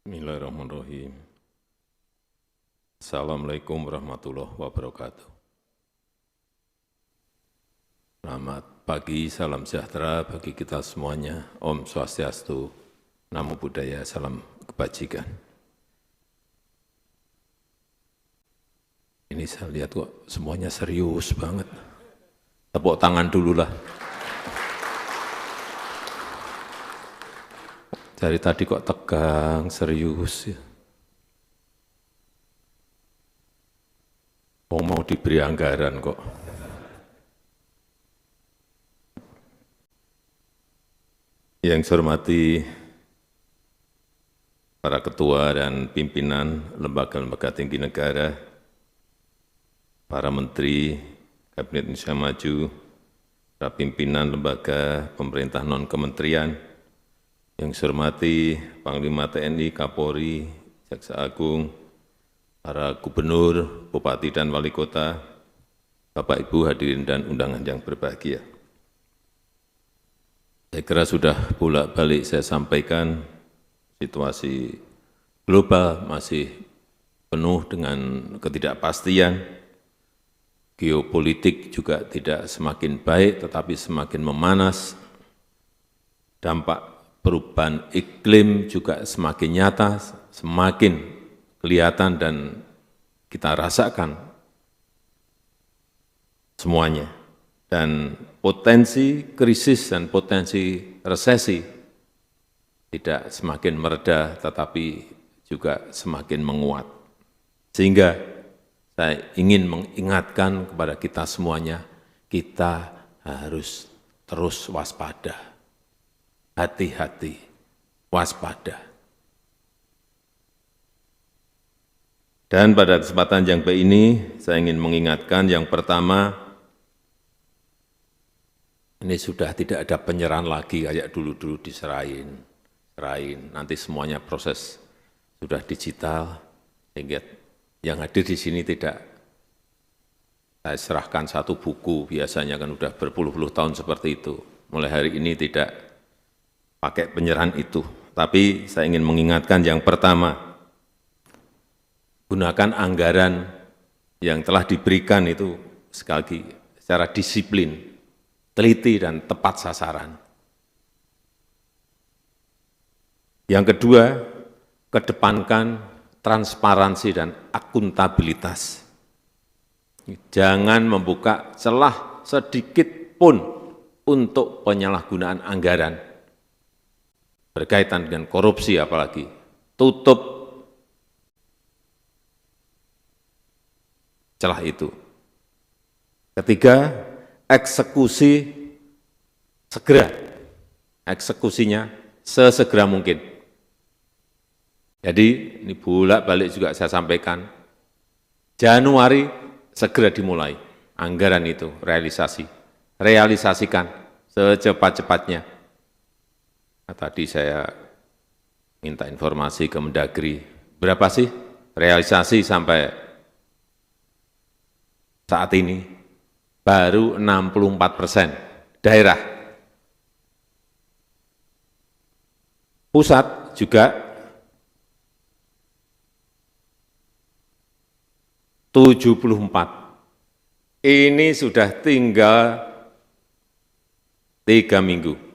Bismillahirrahmanirrahim. Assalamualaikum warahmatullahi wabarakatuh. Selamat pagi, salam sejahtera bagi kita semuanya. Om Swastiastu, Namo Buddhaya, salam kebajikan. Ini saya lihat kok semuanya serius banget. Tepuk tangan dulu lah. Dari tadi kok tegang, serius ya. Mau diberi anggaran kok. Yang saya hormati para ketua dan pimpinan lembaga-lembaga tinggi negara, para menteri Kabinet Indonesia Maju, para pimpinan lembaga pemerintah non-kementerian, yang saya hormati Panglima TNI, Kapolri, Jaksa Agung, para gubernur, bupati dan wali kota, Bapak Ibu hadirin dan undangan yang berbahagia. Saya kira sudah bolak-balik saya sampaikan, situasi global masih penuh dengan ketidakpastian, geopolitik juga tidak semakin baik tetapi semakin memanas, dampak perubahan iklim juga semakin nyata, semakin kelihatan dan kita rasakan semuanya. Dan potensi krisis dan potensi resesi tidak semakin mereda tetapi juga semakin menguat. Sehingga saya ingin mengingatkan kepada kita semuanya, kita harus terus waspada, hati-hati, waspada. Dan pada kesempatan yang baik ini, saya ingin mengingatkan yang pertama, ini sudah tidak ada penyerahan lagi kayak dulu-dulu diserahin, nanti semuanya proses sudah digital, sehingga yang hadir di sini tidak saya serahkan satu buku, biasanya kan sudah berpuluh-puluh tahun seperti itu. Mulai hari ini tidak pakai penyerahan itu, tapi saya ingin mengingatkan yang pertama, gunakan anggaran yang telah diberikan itu sekali lagi secara disiplin, teliti dan tepat sasaran. Yang kedua, kedepankan transparansi dan akuntabilitas. Jangan membuka celah sedikit pun untuk penyalahgunaan anggaran berkaitan dengan korupsi apalagi. Tutup celah itu. Ketiga, eksekusi segera. Eksekusinya sesegera mungkin. Jadi ini bolak-balik juga saya sampaikan, Januari segera dimulai anggaran itu realisasikan secepat-cepatnya. Nah, tadi saya minta informasi ke Mendagri, berapa sih realisasi sampai saat ini? Baru 64% daerah. Pusat juga 74. Ini sudah tinggal 3 minggu.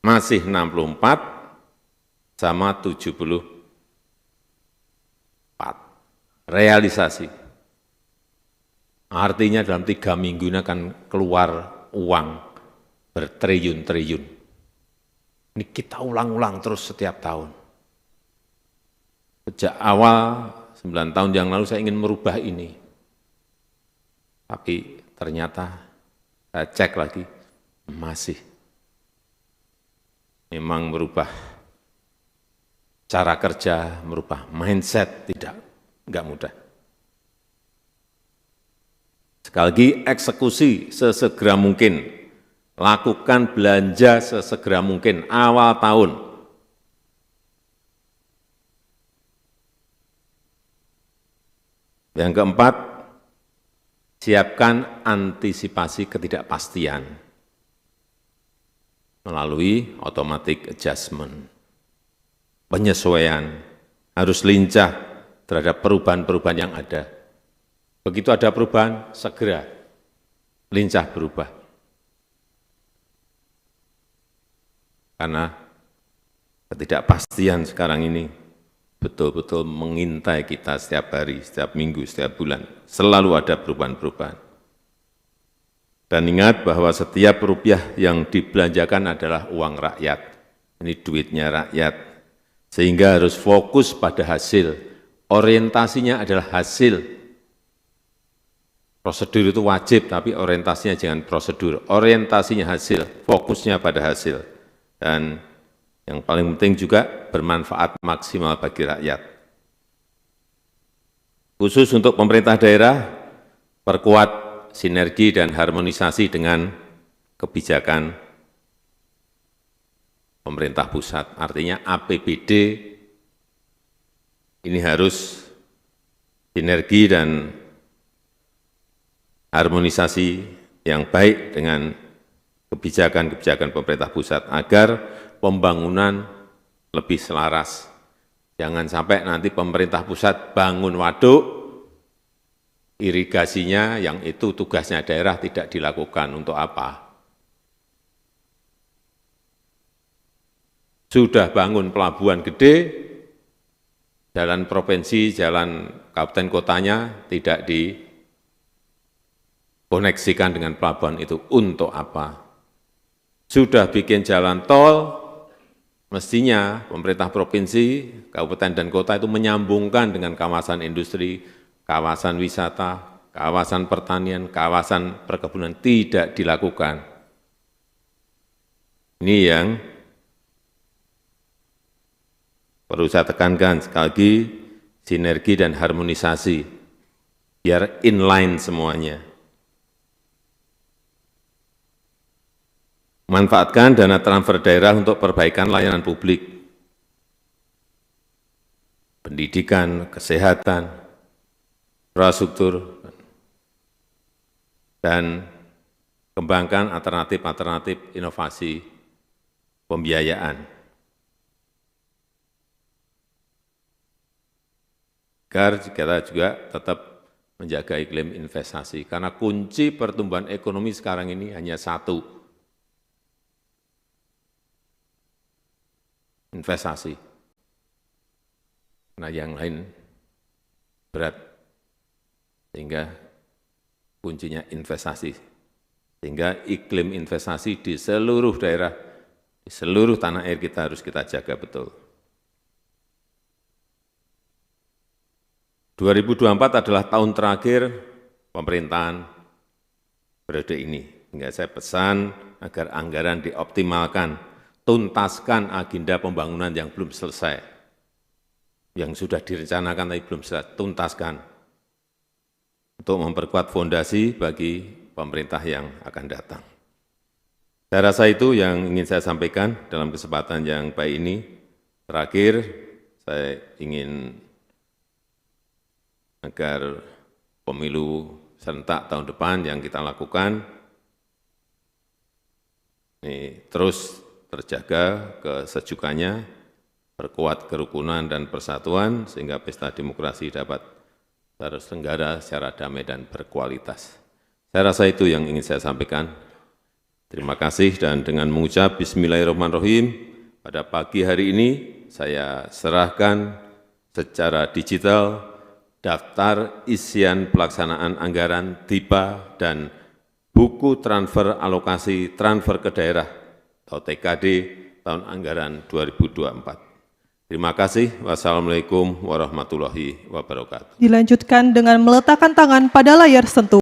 Masih 64 sama 74. Realisasi. Artinya dalam 3 minggu ini akan keluar uang bertriliun-triliun. Ini kita ulang-ulang terus setiap tahun. Sejak awal 9 tahun yang lalu saya ingin merubah ini. Tapi ternyata saya cek lagi, masih. Memang merubah cara kerja, merubah mindset, enggak mudah. Sekali lagi, eksekusi sesegera mungkin. Lakukan belanja sesegera mungkin, awal tahun. Yang keempat, siapkan antisipasi ketidakpastian. melalui automatic adjustment. Penyesuaian harus lincah terhadap perubahan-perubahan yang ada. Begitu ada perubahan, segera lincah berubah. Karena ketidakpastian sekarang ini betul-betul mengintai kita setiap hari, setiap minggu, setiap bulan. Selalu ada perubahan-perubahan. Dan ingat bahwa setiap rupiah yang dibelanjakan adalah uang rakyat. Ini duitnya rakyat. Sehingga harus fokus pada hasil. Orientasinya adalah hasil. Prosedur itu wajib, tapi orientasinya jangan prosedur. Orientasinya hasil, fokusnya pada hasil. Dan yang paling penting juga bermanfaat maksimal bagi rakyat. Khusus untuk pemerintah daerah, perkuat sinergi dan harmonisasi dengan kebijakan pemerintah pusat. Artinya APBD ini harus sinergi dan harmonisasi yang baik dengan kebijakan-kebijakan pemerintah pusat agar pembangunan lebih selaras. Jangan sampai nanti pemerintah pusat bangun waduk, irigasinya yang itu tugasnya daerah tidak dilakukan. Untuk apa? Sudah bangun pelabuhan gede, jalan provinsi, jalan kabupaten kotanya tidak dikoneksikan dengan pelabuhan itu. Untuk apa? Sudah bikin jalan tol, mestinya pemerintah provinsi, kabupaten dan kota itu menyambungkan dengan kawasan industri, kawasan wisata, kawasan pertanian, kawasan perkebunan. Tidak dilakukan. Ini yang perlu saya tekankan sekali lagi, sinergi dan harmonisasi, biar inline semuanya. Manfaatkan dana transfer daerah untuk perbaikan layanan publik, pendidikan, kesehatan, infrastruktur, dan kembangkan alternatif-alternatif inovasi pembiayaan. Agar kita juga tetap menjaga iklim investasi, karena kunci pertumbuhan ekonomi sekarang ini hanya satu, investasi. Nah, yang lain berat, sehingga kuncinya investasi. Sehingga iklim investasi di seluruh daerah, di seluruh tanah air kita harus kita jaga betul. 2024 adalah tahun terakhir pemerintahan periode ini. Sehingga saya pesan agar anggaran dioptimalkan, tuntaskan agenda pembangunan yang belum selesai, yang sudah direncanakan tapi belum selesai, tuntaskan untuk memperkuat fondasi bagi pemerintah yang akan datang. Saya rasa itu yang ingin saya sampaikan dalam kesempatan yang baik ini. Terakhir, saya ingin agar pemilu serentak tahun depan yang kita lakukan ini terus terjaga kesejukannya, perkuat kerukunan dan persatuan, sehingga pesta demokrasi dapat terselenggara secara damai dan berkualitas. Saya rasa itu yang ingin saya sampaikan. Terima kasih, dan dengan mengucap Bismillahirrahmanirrahim, pada pagi hari ini saya serahkan secara digital daftar isian pelaksanaan anggaran TIPA dan buku transfer alokasi transfer ke daerah atau TKD tahun anggaran 2024. Terima kasih. Wassalamualaikum warahmatullahi wabarakatuh. Dilanjutkan dengan meletakkan tangan pada layar sentuh.